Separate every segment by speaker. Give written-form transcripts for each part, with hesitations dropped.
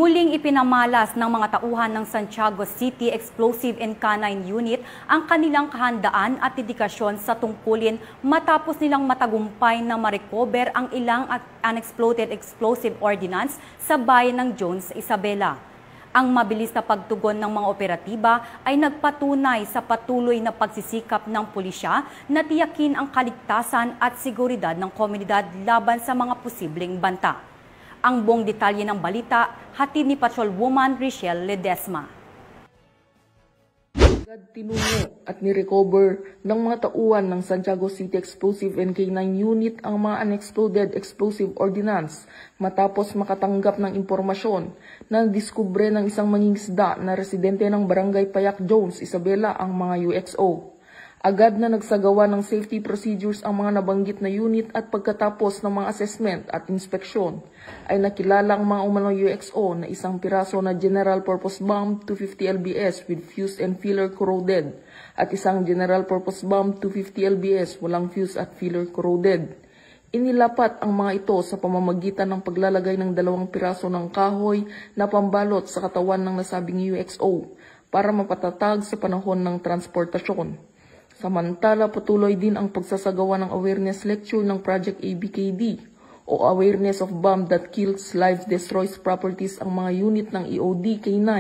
Speaker 1: Muling ipinamalas ng mga tauhan ng Santiago City Explosive and Canine Unit ang kanilang kahandaan at dedikasyon sa tungkulin matapos nilang matagumpay na ma-recover ang ilang unexploded explosive ordnance sa bayan ng Jones, Isabela. Ang mabilis na pagtugon ng mga operatiba ay nagpatunay sa patuloy na pagsisikap ng pulisya na tiyakin ang kaligtasan at seguridad ng komunidad laban sa mga posibleng banta. Ang buong detalye ng balita, hatid ni Patrolwoman Richelle Ledesma.
Speaker 2: Tinungo at nirecover ng mga tauhan ng Santiago City Explosive and Canine Unit ang mga unexploded explosive ordnance matapos makatanggap ng impormasyon na diskubre ng isang mangingisda na residente ng Barangay Payac Jones, Isabela ang mga UXO. Agad na nagsagawa ng safety procedures ang mga nabanggit na unit at pagkatapos ng mga assessment at inspeksyon ay nakilala ang mga umanong UXO na isang piraso na General Purpose Bomb 250 lbs with fuse and filler corroded at isang General Purpose Bomb 250 lbs walang fuse at filler corroded. Inilapat ang mga ito sa pamamagitan ng paglalagay ng 2 piraso ng kahoy na pambalot sa katawan ng nasabing UXO para mapatatag sa panahon ng transportasyon. Samantala, patuloy din ang pagsasagawa ng awareness lecture ng Project ABKD o Awareness of Bomb That Kills, Lives, Destroys Properties ang mga unit ng EOD K9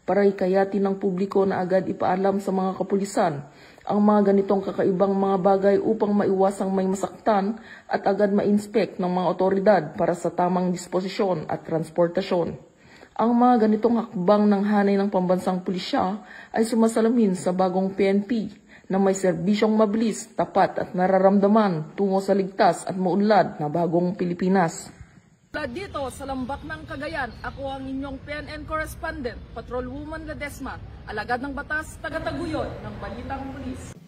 Speaker 2: para hikayatin ng publiko na agad ipaalam sa mga kapulisan ang mga ganitong kakaibang mga bagay upang maiwasang may masaktan at agad ma-inspect ng mga otoridad para sa tamang disposisyon at transportasyon. Ang mga ganitong hakbang ng hanay ng pambansang pulisya ay sumasalamin sa bagong PNP na may serbisyong mabilis, tapat at nararamdaman tungo sa ligtas at maunlad na bagong Pilipinas.
Speaker 3: Dito sa Lambak ng Cagayan, ako ang inyong PNN correspondent, Patrolwoman Ledesma, alagad ng batas, taga-taguyod ng Balitang Pulis.